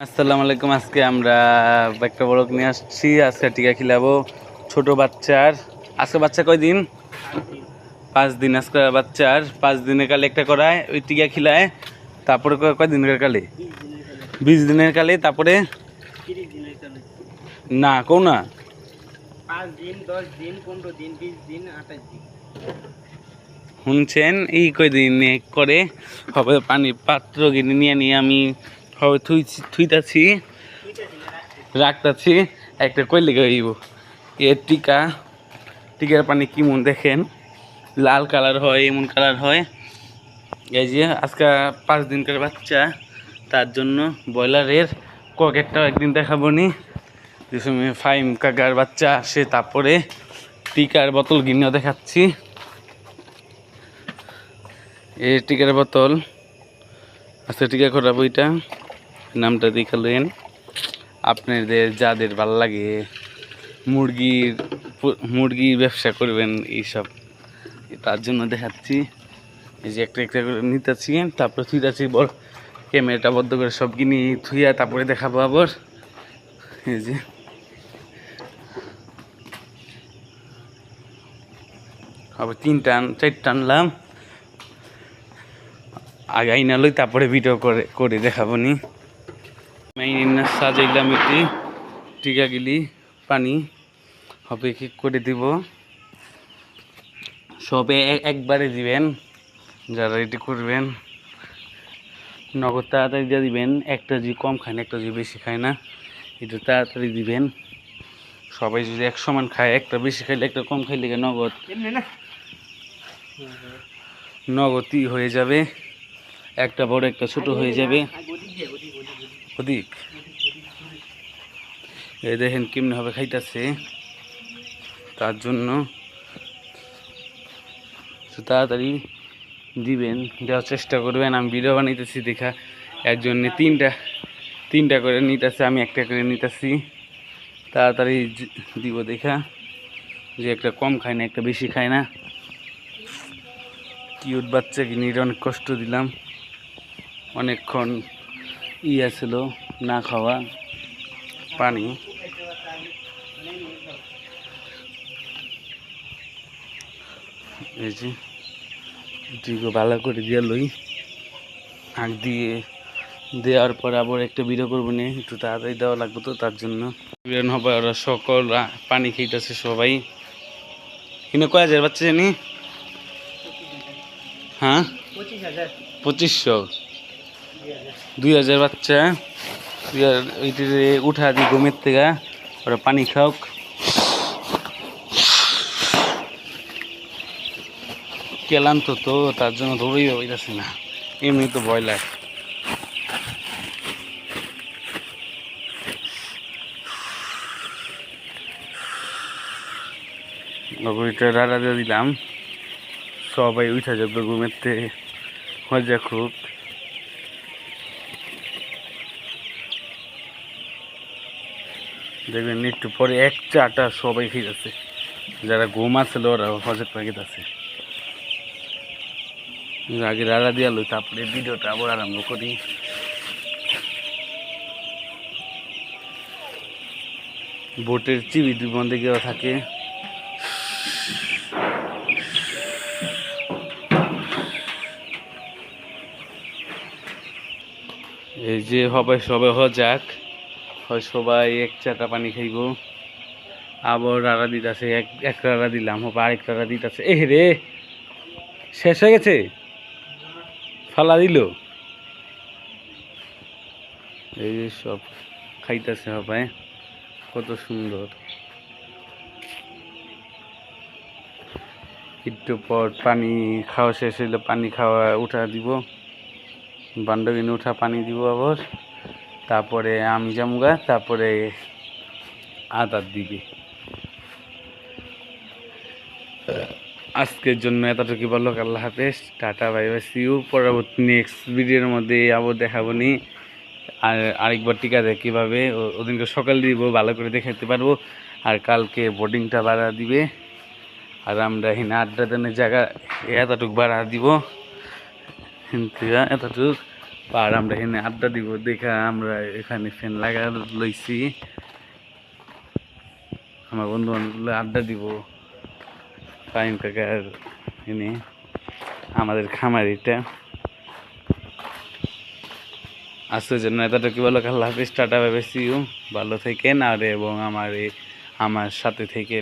আসসালামু আলাইকুম। আজকে আমরা একটা বড়ক নিয়ে আসছি। আজকে টিকা খিলাবো ছোট বাচ্চার। আজকে বাচ্চা কয়দিন? 5 দিন। আজকে বাচ্চার 5 দিনের কালে একটা করায়, ওই টিকা খিলায়। তারপরে কয়দিনের কালে? 20 দিনের কালে। তারপরে না কৌ না 5 দিন 10 দিন 15 দিন 20 দিন 28 দিন শুনছেন? এই কয়দিন করে হবে পানি পাত্র কিনে নিয়ে আমি হবে থুইতাছি রাখতাছি একটা কইলে গাইব। এর টিকার পানি কেমন দেখেন, লাল কালার হয়, এমন কালার হয়। এই যে আজকে 5 দিনকার বাচ্চা, তার জন্য ব্রয়লারের ককেটটাও একদিন দেখাবো নি। যে সময় ফাইম কাকার বাচ্চা আসে, তারপরে টিকার বোতল কিনেও দেখাচ্ছি। এই টিকার বোতল আজকে টিকা করাবো। এটা নামটা দেখালেন আপনাদের যাদের ভাল লাগে, মুরগির ব্যবসা করবেন এইসব, তার জন্য দেখাচ্ছি। এই যে একটা একটা করে নিতেছি, তারপরে থুইতাছি বড় ক্যামেরাটা বদ্ধ করে সব কিনি থুইয়া তারপরে দেখাবো আবার। এই যে আবার 3 টান 4 টান আনলাম, আগে আইনা লই তারপরে ভিডিও করে দেখাবো নি। সাজাইলাম এটি টিকা গিলি পানি হবে কি করে দিব, সবে একবারে দিবেন। যারা এটি করবেন নগদ তাড়াতাড়ি দিয়ে দিবেন। একটা যে কম খায় না, একটা যে বেশি খায় না, একটু তাড়াতাড়ি দিবেন। সবাই যদি এক সমান খায়, একটা বেশি খাইলে একটা কম খাইলে নগদই হয়ে যাবে। একটা বড় একটা ছোট হয়ে যাবে। অধিক এই দেখেন কেমনি হবে খাইতেছে, তার জন্য তাড়াতাড়ি দিবেন, দেওয়ার চেষ্টা করবেন। আমি ভিডিও বানাইতেছি দেখা একজনে তিনটা করে নিতেছে, আমি একটা করে নিতেছি। তাড়াতাড়ি দিব দেখা, যে একটা কম খায় না একটা বেশি খায় না। কিউট বাচ্চাকে নিয়ে অনেক কষ্ট দিলাম, অনেকক্ষণ ছিল না খাওয়া পানি। এই যে এটিকে ভালো করে দিয়ে লই, আগ দিয়ে দেওয়ার পর আবার একটা ভিডিও করবো না, একটু তাড়াতাড়ি দেওয়া লাগবে, তো তার জন্য বেরোনো হবে। ওরা সকল পানি খেতেছে সবাই। কিনে কয় হাজার বাচ্চা জানি? হ্যাঁ 2500 2000 বাচ্চা। ওইটিতে উঠা দি ঘুমের থেকে, ওরা পানি খাওক। ক্লান্ত তো, তার জন্য দৌড়ই হইতেছে না, এমনি তো ভয় লাগে। ওইটা রাড়া দিয়ে দিলাম, সবাই উঠা যাবে ঘুমের থেকে, মজা খুব। দেখবেন একটু পরে 1 4টা সবাই খেয়ে যাচ্ছে, যারা ঘুম আসছিল ওরা হজের প্যাকেট আছে। আগে রাড়া দিয়ে আলো, তারপরে ভিডিওটা আবার আরম্ভ করি। বোটের চিবি বন্ধে গিয়েও থাকে। এই যে সবাই যাক, হয় সবাই 1 4টা পানি খাইব। আবার রাড়া দিতেছে, এক রাড়া দিলাম, হবে আরেক রাড়া দিতেছে। এ রে শেষ হয়ে গেছে, ফালা দিল। এই যে সব খাইতেছে সবাই, কত সুন্দর। একটু পর পানি খাওয়া শেষ হইলে পানি খাওয়া উঠা দিব, বান্ধবীনে উঠা পানি দিব আবার। তারপরে আমি জামুগা, তারপরে আদার দিবে। আজকের জন্য এতটুকু বললো। আল্লাহ হাফেজ, tata, bye bye, see you. পরবর্তী নেক্সট ভিডিওর মধ্যে আবার দেখাবো নি। আর আরেকবার টিকা দেয় কীভাবে, ওদিনকে সকাল দিব, ভালো করে দেখাতে পারবো। আর কালকে বোর্ডিংটা বাড়া দিবে, আর আমরা এখানে আড্ডা দানের জায়গা এতটুক বাড়া দিব, এতটুক আর আমরা এখানে আড্ডা দিব দেখা আমরা এখানে ফ্যান লাগা লইছি আমার বন্ধু বান্ধব আড্ডা দিব ফাইন কাকার এনে আমাদের খামারিটা আজকের জন্য এতটুকু বলো আল্লাহ হাফিজ টাটা বেশি ভালো থেকেন আর এবং আমার সাথে থেকে